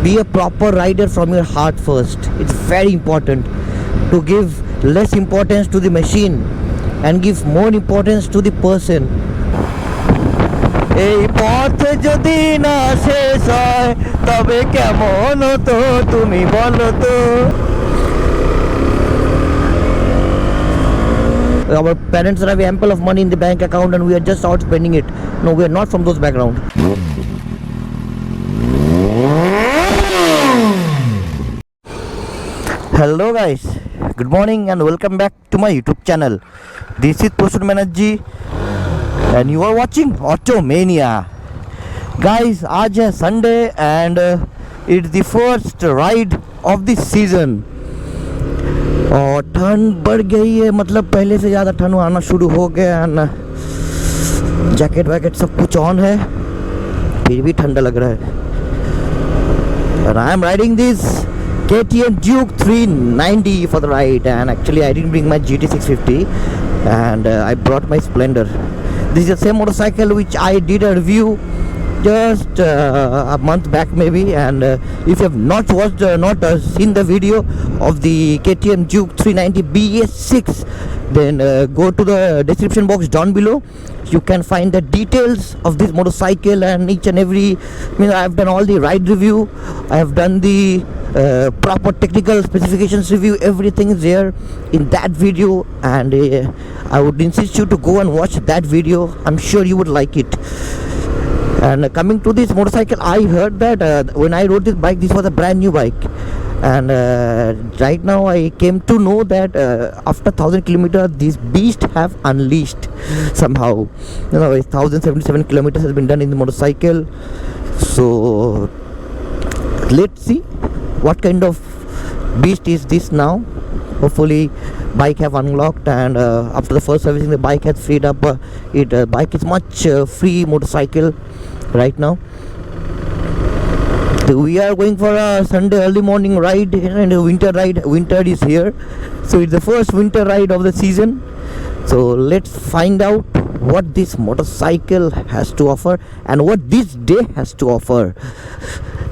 be a proper rider from your heart first. It's very important to give less importance to the machine and give more importance to the person. এই পথ যদি না শেষ হয় তবে কেমন হতো তুমি বলো তো। Our parents have ample of money in the bank account and we are just out spending it. No, we are not from those background. Hello guys, good morning and welcome back to my YouTube channel. This is Prashur Banerjee and you are watching Automania. Guys, आज है Sunday and it's the first ride of the season. और ठंड बढ़ गई है, मतलब पहले से ज़्यादा ठंड आना शुरू हो गया है ना। जैकेट वैकेट सब कुछ ऑन है, फिर भी ठंडा लग रहा है। And I am riding this KTM Duke 390 for the ride, and actually I didn't bring my GT650 and I brought my Splendor. This is the same motorcycle which I did a review just a month back maybe, and if you have not watched seen the video of the KTM Duke 390 BS6, then go to the description box down below. You can find the details of this motorcycle and each and every, I have done all the ride review, I have done the proper technical specifications review. Everything is there in that video, and I would insist you to go and watch that video. I'm sure you would like it. And coming to this motorcycle, I heard that when I rode this bike, this was a brand new bike, and right now I came to know that after 1,000 kilometers this beast have unleashed somehow. 1,077 kilometers has been done in the motorcycle. So let's see what kind of beast is this now. Hopefully bike have unlocked, and after the first servicing the bike has freed up. Bike is much free motorcycle right now. We are going for a Sunday early morning ride and a winter ride. Winter is here, so it's the first winter ride of the season. So let's find out what this motorcycle has to offer and what this day has to offer,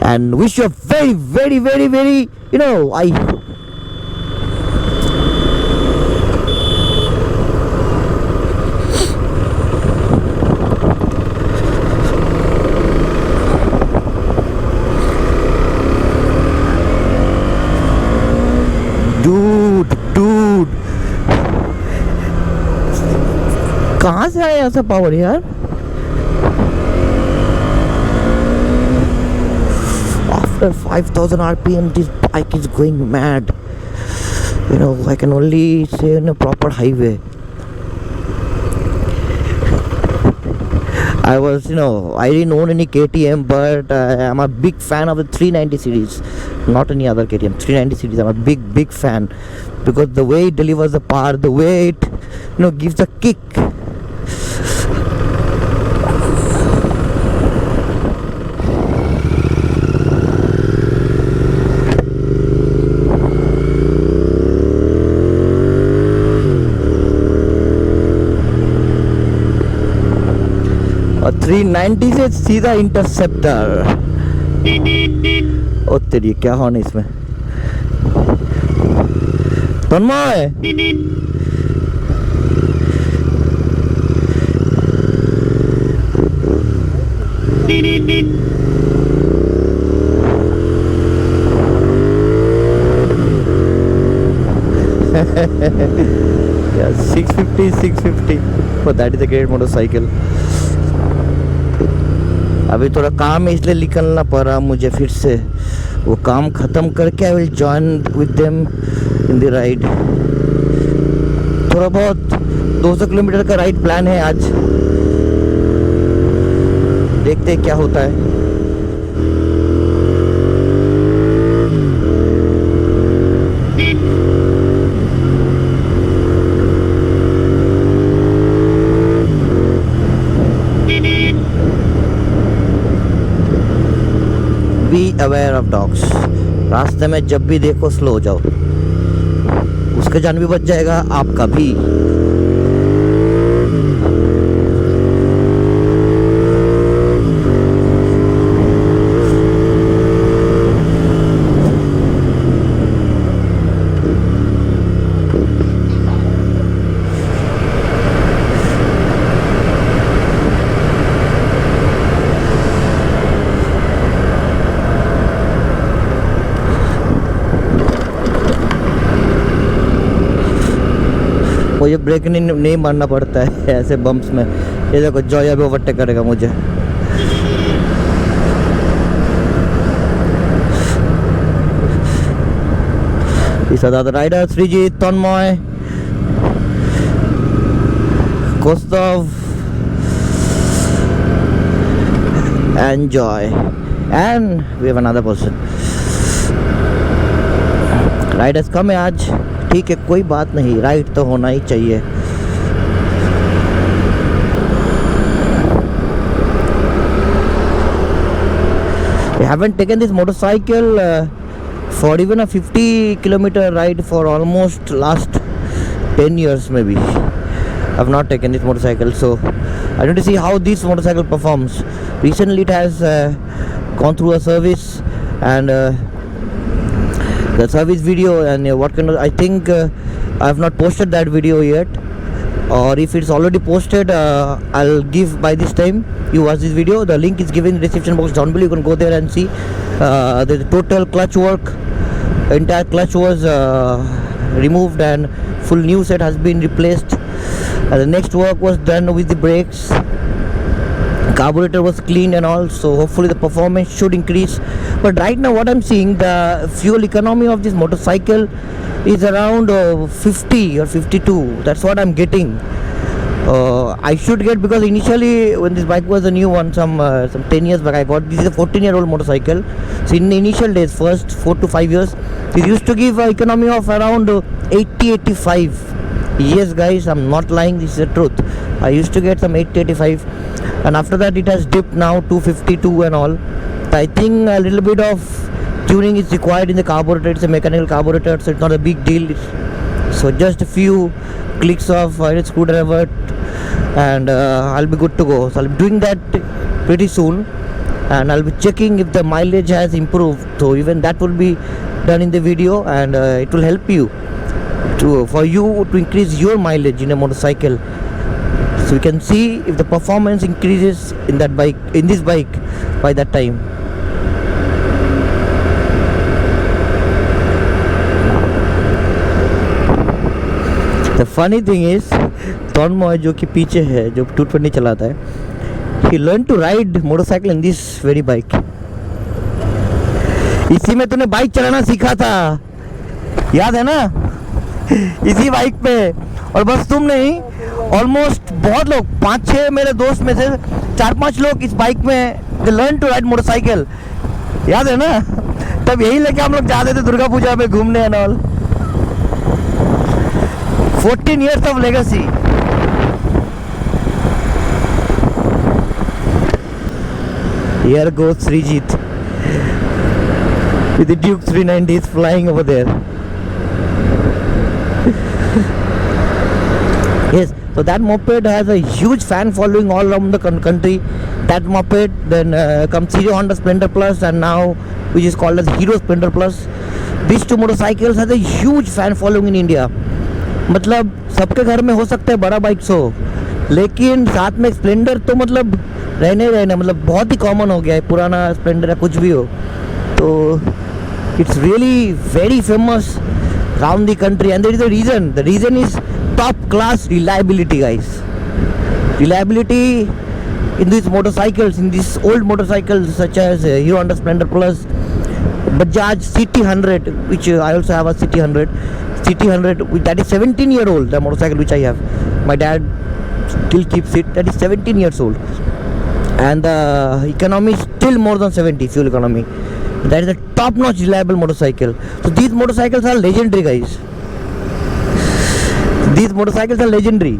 and wish you a very very very very I dude कहाँ से आया ऐसा power यार? After 5,000 RPM this bike is going mad. I can only say in a proper highway. I didn't own any KTM, but I'm a big fan of the 390 series, not any other KTM. 390 series, I'm a big fan because the way it delivers the power, the way it gives a kick. और 390 से सीधा interceptor. ओ तेरी क्या horn है इसमें? तन्मय yeah, 650 but that is a great motorcycle. अभी थोड़ा काम है इसलिए निकलना पड़ा मुझे फिर से। वो काम ख़त्म करके I will join with them in the ride. थोड़ा बहुत 200 किलोमीटर का राइड प्लान है आज, देखते हैं क्या होता है। Be aware of dogs. रास्ते में जब भी देखो स्लो हो जाओ, उसका जान भी बच जाएगा, आपका भी। मुझे ब्रेक नहीं मारना पड़ता है ऐसे बम्प्स में। ये देखो जॉय अभी ओवरटेक करेगा मुझे। These are the riders: Srijit, Tanmoy, Kostov, and Joy, and we have another person. Riders कम है आज, ठीक है कोई बात नहीं, राइड तो होना ही चाहिए। I haven't taken this motorcycle for even a 50-kilometer ride for almost last 10 years maybe. I've not taken this motorcycle, so I need to see how this motorcycle performs. Recently it has gone through a service, and the service video, and what kind of, I think I have not posted that video yet, or if it's already posted, I'll give by this time you watch this video. The link is given in the description box down below. You can go there and see the total clutch work. Entire clutch was removed and full new set has been replaced. The next work was done with the brakes. Carburetor was cleaned and all, so hopefully the performance should increase. But right now what I'm seeing, the fuel economy of this motorcycle is around 50 or 52. That's what I'm getting. I should get, because initially when this bike was a new one, some 10 years back I got. This is a 14-year-old motorcycle. So in the initial days, first 4 to 5 years, it used to give economy of around 80-85. Yes guys, I'm not lying, this is the truth. I used to get some 80-85, and after that it has dipped now to 52 and all. I think a little bit of tuning is required in the carburetor. It's a mechanical carburetor, so it's not a big deal. So just a few clicks of screwdriver and I'll be good to go. So I'll be doing that pretty soon, and I'll be checking if the mileage has improved. So even that will be done in the video, and it will help you for you to increase your mileage in a motorcycle. So you can see if the performance increases in that bike, in this bike, by that time. The funny thing is, Tanmoy जो कि पीछे है, जो 220 चलाता है, he learned to ride motorcycle in this very bike. इसी में तूने बाइक चलाना सीखा था, याद है ना? इसी बाइक पे। और बस तुम नहीं, ऑलमोस्ट बहुत लोग, 5-6 मेरे दोस्त में से 4-5 लोग इस बाइक में they learn to ride motorcycle, याद है ना? तब यही लेके हम लोग जाते थे दुर्गा पूजा में घूमने and all. 14 years of legacy. Here goes Srijit with the Duke 390 is flying over there. Yes, so that moped has a huge fan following all around the country. That moped, then comes Hero Honda Splendor Plus, and now which is called as Hero Splendor Plus. These two motorcycles has a huge fan following in India. मतलब सबके घर में हो सकता है बड़ा bikes हो, लेकिन साथ में स्प्लेंडर तो मतलब रहने मतलब बहुत ही कॉमन हो गया है, पुराना स्प्लेंडर या कुछ भी हो तो it's really very famous around the country, and there is a reason. The reason is top class reliability, guys. Reliability in these motorcycles, in these old motorcycles such as Hero Honda Splendor Plus, Bajaj CT100, which I also have a CT100, that is 17-year-old, the motorcycle which I have. My dad still keeps it. That is 17 years old, and the economy is still more than 70 fuel economy. That is a top-notch reliable motorcycle. So these motorcycles are legendary, guys. These motorcycles are legendary.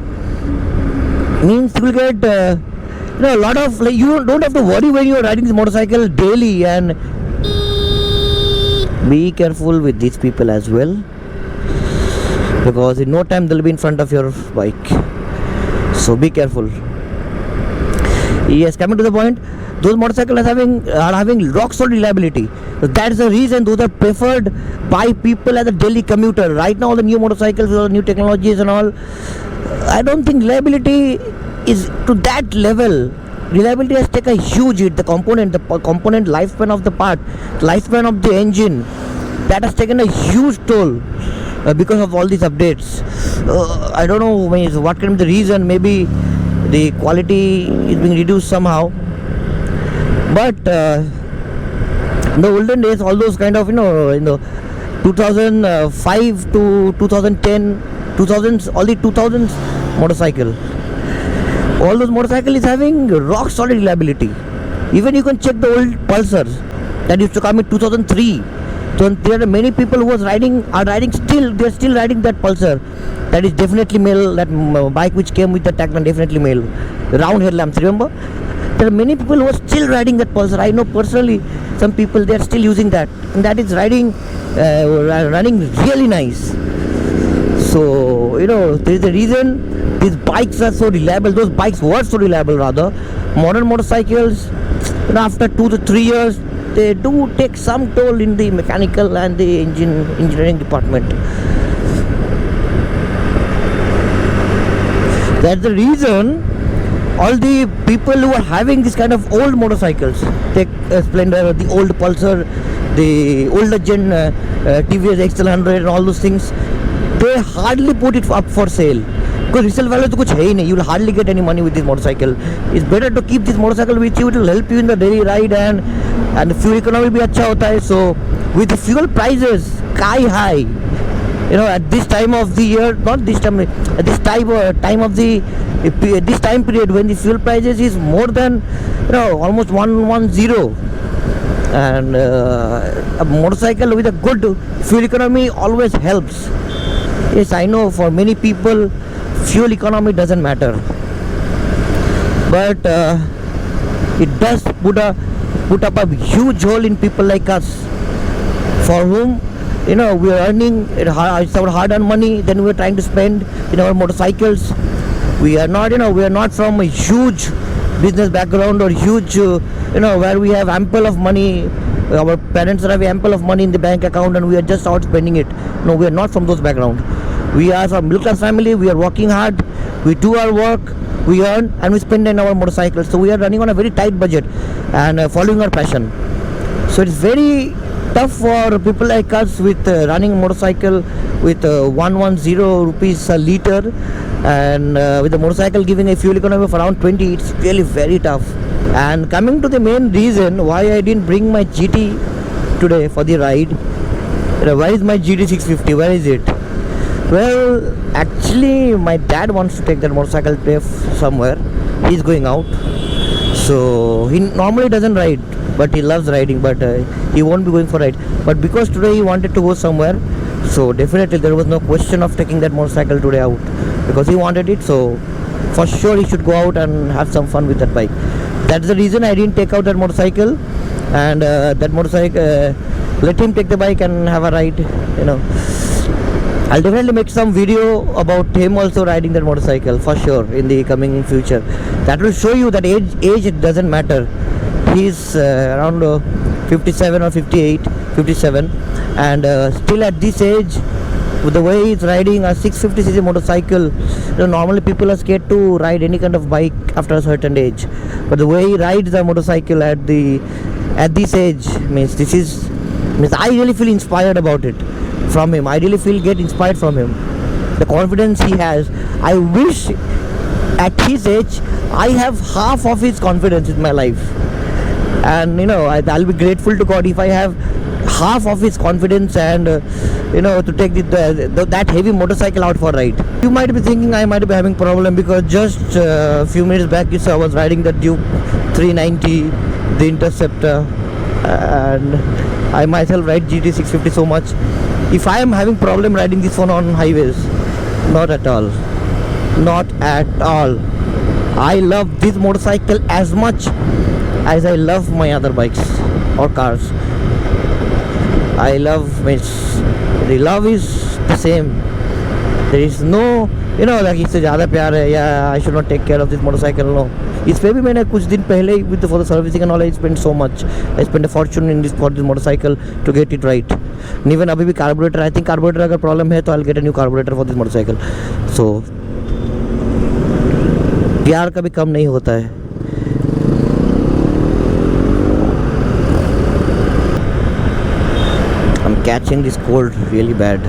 Means you will get a lot of, like, you don't have to worry when you are riding this motorcycle daily. And be careful with these people as well, because in no time they'll be in front of your bike. So be careful. Yes, coming to the point, those motorcycles are having rock solid reliability. So that's the reason those are preferred by people as a daily commuter. Right now, all the new motorcycles with all the new technologies and all, I don't think reliability is to that level. Reliability has taken a huge hit. The component lifespan of the part, lifespan of the engine, that has taken a huge toll. because of all these updates. I don't know what can be the reason. Maybe the quality is being reduced somehow. But in the olden days, all those kind of, in the 2005 to 2010, 2000s, all the 2000s motorcycle, all those motorcycle is having rock solid reliability. Even you can check the old Pulsars that used to come in 2003. So there are many people who are riding still. They are still riding that Pulsar. That is definitely male. That bike which came with the Tacna, definitely male. Round headlamps. Remember, there are many people who are still riding that Pulsar. I know personally some people, they are still using that, and that is running really nice. So there is a reason these bikes are so reliable. Those bikes were so reliable rather. Modern motorcycles, after 2 to 3 years, they do take some toll in the mechanical and the engineering department. That's the reason all the people who are having this kind of old motorcycles, take Splendor, the old Pulsar, the older gen TVS XL100 and all those things, they hardly put it up for sale. Because resale value to kuch hai nahi. You will hardly get any money with this motorcycle. It's better to keep this motorcycle with you. It will help you in the daily ride, and the fuel economy bhi acha hota hai. So with the fuel prices sky high, at this time of the year, not this time, at this time of the this time period when the fuel prices is more than almost 110, and a motorcycle with a good fuel economy always helps. Yes, I know for many people fuel economy doesn't matter, but it does put up a huge hole in people like us, for whom we are earning it's our hard-earned money. Then we are trying to spend in our motorcycles. We are not from a huge business background or huge where we have ample of money. Our parents have ample of money in the bank account and we are just out spending it. No, we are not from those background. We are from middle class family. We are working hard. We do our work. We earn and we spend in our motorcycles. So we are running on a very tight budget and following our passion. So it's very tough for people like us with running a motorcycle with 110 rupees a liter, and with the motorcycle giving a fuel economy of around 20. It's really very tough. And coming to the main reason why I didn't bring my GT today for the ride, where is my GT 650? Where is it? Well, actually my dad wants to take that motorcycle today somewhere. He's going out, so he normally doesn't ride, but he loves riding, but he won't be going for ride. But because today he wanted to go somewhere, so definitely there was no question of taking that motorcycle today out, because he wanted it. So for sure he should go out and have some fun with that bike. That's the reason I didn't take out that motorcycle, and that motorcycle let him take the bike and have a ride. I'll definitely make some video about him also riding that motorcycle for sure in the coming future. That will show you that age it doesn't matter. He's around 57 or 57, and still at this age, with the way he's riding a 650cc motorcycle, normally people are scared to ride any kind of bike after a certain age. But the way he rides the motorcycle at this age means I really feel inspired about it from him. I really get inspired from him. The confidence he has. I wish at his age I have half of his confidence in my life. And I'll be grateful to God if I have half of his confidence and to take that heavy motorcycle out for a ride. You might be thinking I might be having problem because just a few minutes back you saw I was riding the Duke 390, the Interceptor, and I myself ride GT 650 so much. If I am having problem riding this one on highways, not at all. Not at all. I love this motorcycle as much as I love my other bikes or cars. I love the love is the same. There is no like इससे ज़्यादा प्यार है या I should not take care of this motorcycle. No. इस पे भी मैंने कुछ दिन पहले with for the servicing and all I spent so much. I spent a fortune in this for this motorcycle to get it right. And even अभी भी carburetor, I think carburetor अगर problem है तो I'll get a new carburetor for this motorcycle. So प्यार कभी कम नहीं होता है. I'm catching this cold really bad.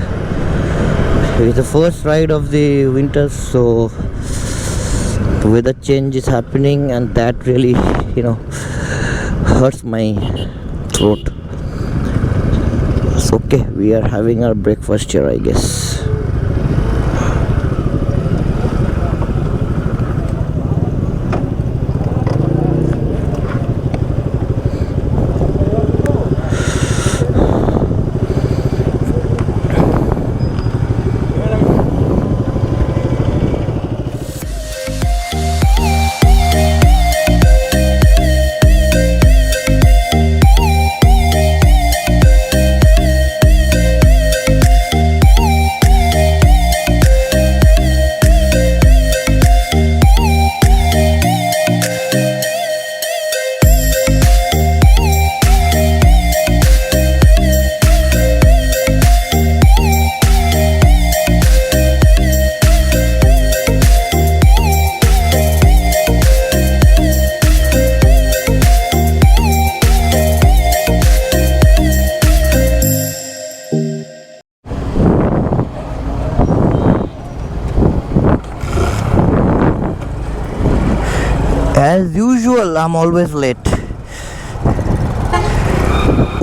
It's the first ride of the winter, so the weather change is happening, and that really, hurts my throat. It's okay. We are having our breakfast here, I guess. As usual, I'm always late.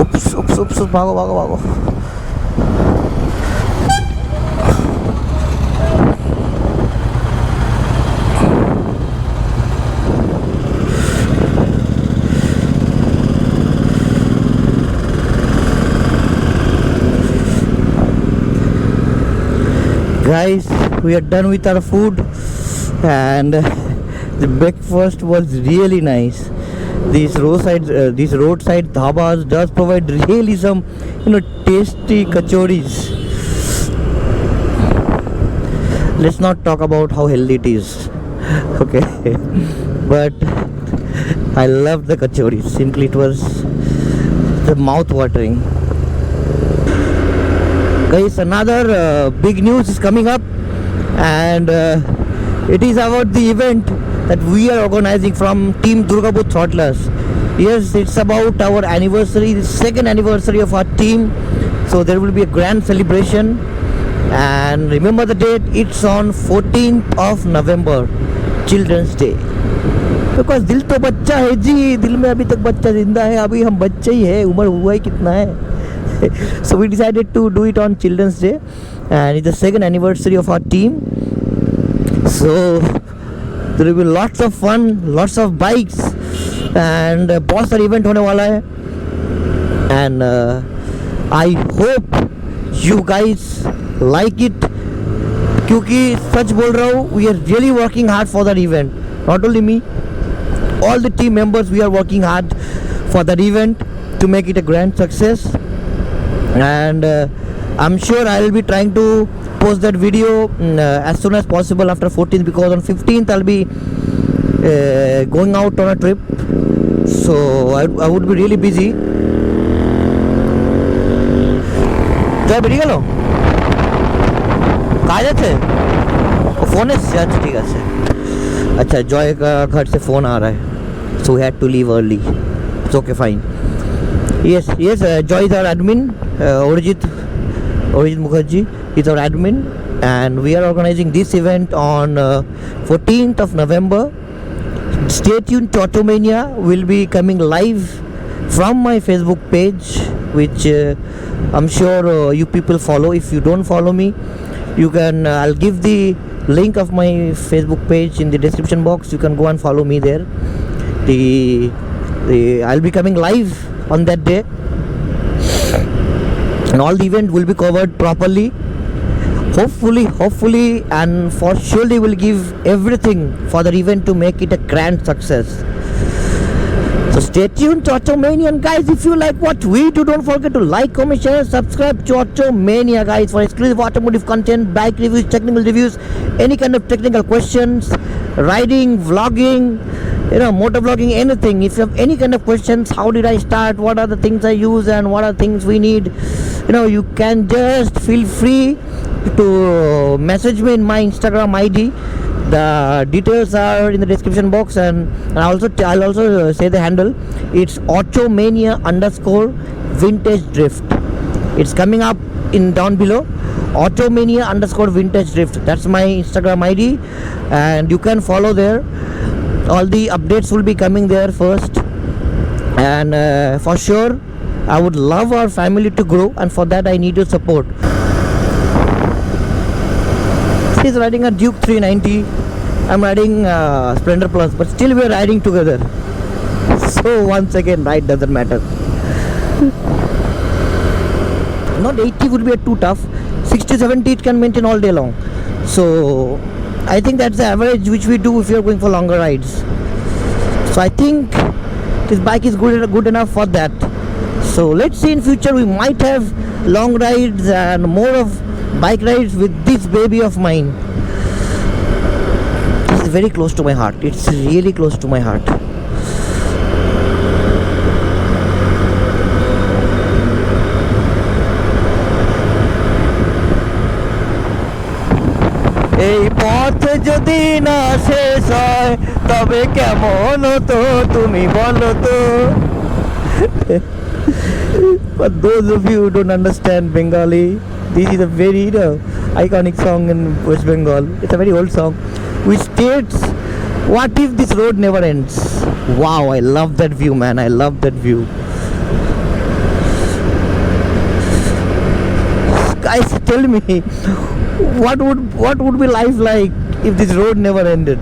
Oops, भागो. Guys, we are done with our food, and the breakfast was really nice. These roadside dhabas does provide really some, tasty kachoris. Let's not talk about how healthy it is, okay? But I loved the kachoris. Simply, it was the mouth-watering. Guys, another big news is coming up, and it is about the event that we are organizing from Team Durgapur Throttlers. Yes, it's about our anniversary, the second anniversary of our team. So there will be a grand celebration, and remember the date, it's on 14th of November, Children's Day. Because दिल तो बच्चा है जी, दिल में अभी तक बच्चा जिंदा है, अभी हम बच्चे ही है, उम्र हुआ ही कितना है. So we decided to do it on Children's Day, and it's the second anniversary of our team. So there will be lots of fun, lots of bikes, and बहुत सारे event होने वाला है. And I hope you guys like it, क्योंकि सच बोल रहा हूँ, we are really working hard for that event. Not only me, all the team members, we are working hard for that event to make it a grand success. And I'm sure I'll be trying to post that video as soon as possible after 14th, because on 15th I'll be going out on a trip, so I would be really busy. जय बेरिए गलो कहाँ जाते phone है अच्छा ठीक है अच्छा Joy का घर से फ़ोन आ रहा है, so we had to leave early. It's okay, fine. Yes, Joy is our admin. Orijit Mukherjee is our admin, and we are organizing this event on 14th of November. Stay tuned to Automania. Will be coming live from my Facebook page, which I'm sure you people follow. If you don't follow me, you can I'll give the link of my Facebook page in the description box. You can go and follow me there. I'll be coming live on that day, and all the event will be covered properly. Hopefully, and for surely will give everything for the event to make it a grand success. So stay tuned to Automania, and guys, if you like what we do, don't forget to like, comment, share, subscribe to Automania, guys, for exclusive automotive content, bike reviews, technical reviews, any kind of technical questions, riding, vlogging, motor vlogging, anything. If you have any kind of questions, how did I start, what are the things I use, and what are things we need, you can just feel free to message me in my Instagram ID. The details are in the description box, and I'll also say the handle. It's Automania _ vintage drift. It's coming up in down below. Automania_vintage drift. That's my Instagram ID, and you can follow there. All the updates will be coming there first, and for sure I would love our family to grow, and for that I need your support. He's riding a Duke 390. I'm riding Splendor Plus, but still we are riding together. So once again, ride doesn't matter. Not 80 would be too tough. 60, 70 it can maintain all day long. So I think that's the average which we do if you're going for longer rides. So I think this bike is good enough for that. So let's see, in future we might have long rides and more of bike rides with this baby of mine. This is very close to my heart. It's really close to my heart. এই পথ যদি না শেষ হয় তবে কেমন হতো তুমি বলো তো. For those of you who don't understand Bengali, this is a very iconic song in West Bengal. It's a very old song which states, what if this road never ends? Wow, I love that view, man. I love that view. Guys, tell me, what would be life like if this road never ended?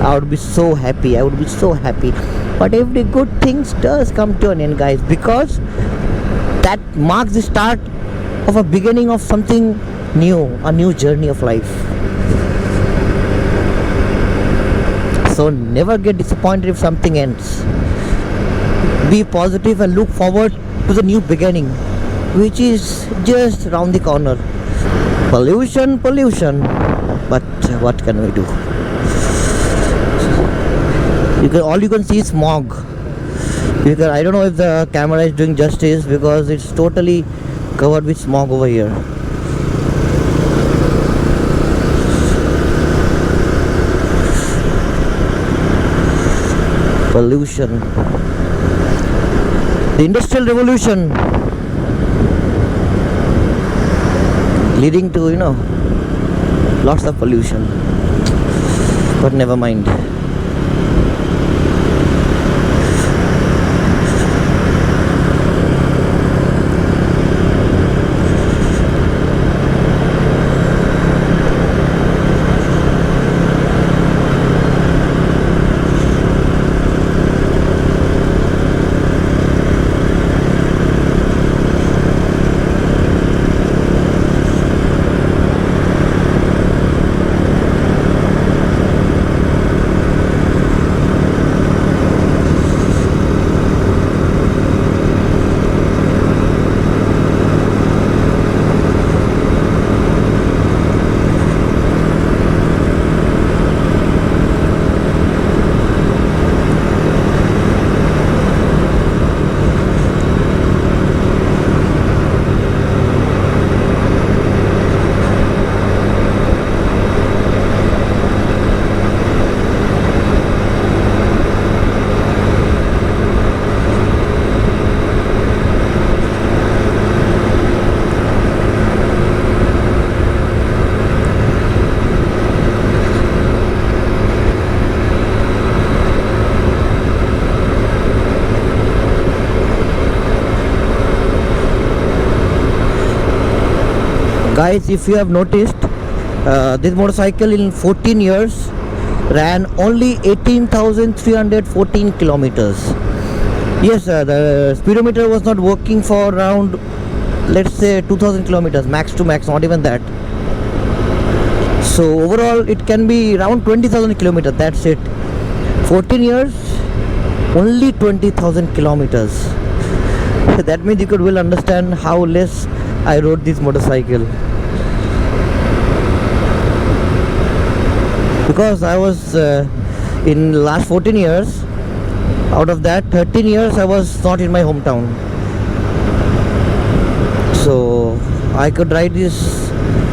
I would be so happy. I would be so happy. But every good things does come to an end, guys, because that marks the start of a beginning of something new, a new journey of life. So never get disappointed if something ends. Be positive and look forward to the new beginning, which is just around the corner. Pollution, but what can we do? All you can see is smog. I don't know if the camera is doing justice because it's totally covered with smog over here. Pollution. The Industrial Revolution leading to lots of pollution, but never mind. Guys, if you have noticed, this motorcycle in 14 years ran only 18,314 kilometers. Yes, the speedometer was not working for around, let's say, 2,000 kilometers max to max, not even that. So overall it can be around 20,000 kilometers. That's it. 14 years, only 20,000 kilometers. That means you could well understand how less I rode this motorcycle. Because I was in last 14 years, out of that 13 years I was not in my hometown. So I could ride this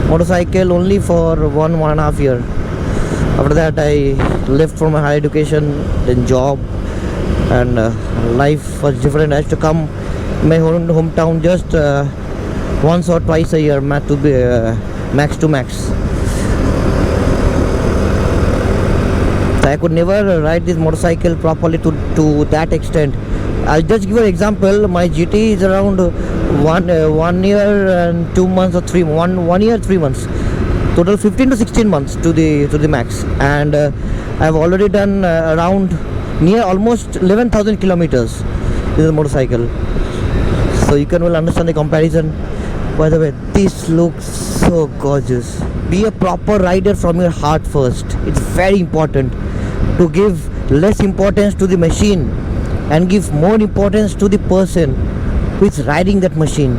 motorcycle only for 1.5 years. After that I left for my higher education, then job, and life was different. I had to come my hometown just once or twice a year, max to max. So I could never ride this motorcycle properly to that extent. I'll just give you an example. My GT is around 1 year and 2 months or 1 year 3 months. Total 15 to 16 months to the max, and I've already done around near almost 11,000 kilometers with the motorcycle. So you can well understand the comparison. By the way, this looks so gorgeous. Be a proper rider from your heart first. It's very important to give less importance to the machine and give more importance to the person who is riding that machine.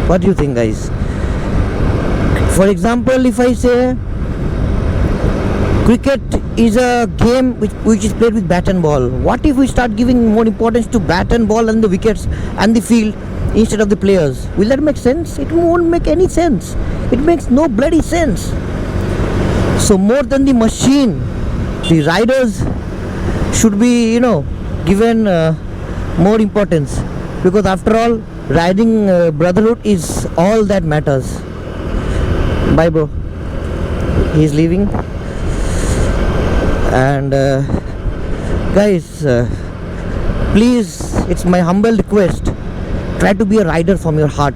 What do you think, guys? For example, if I say cricket is a game which is played with bat and ball, what if we start giving more importance to bat and ball and the wickets and the field instead of the players? Will that make sense? It won't make any sense. It makes no bloody sense. So more than the machine, the riders should be, given more importance, because after all, riding brotherhood is all that matters. Bye, bro. He's leaving. And guys, please, it's my humble request, try to be a rider from your heart,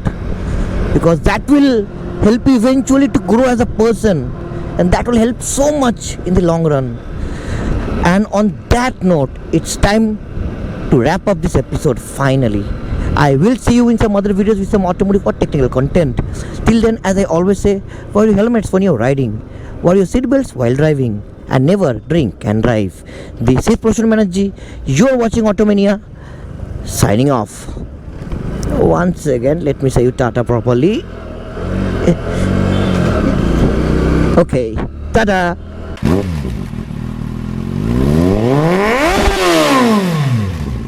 because that will help you eventually to grow as a person, and that will help so much in the long run. And on that note, it's time to wrap up this episode finally. I will see you in some other videos with some automotive or technical content. Till then, as I always say, wear your helmets when you're riding, wear your seatbelts while driving, and never drink and drive. This is Prasun Banerjee. You're watching Automania. Signing off. Once again, let me say you Tata properly. Okay, Tata.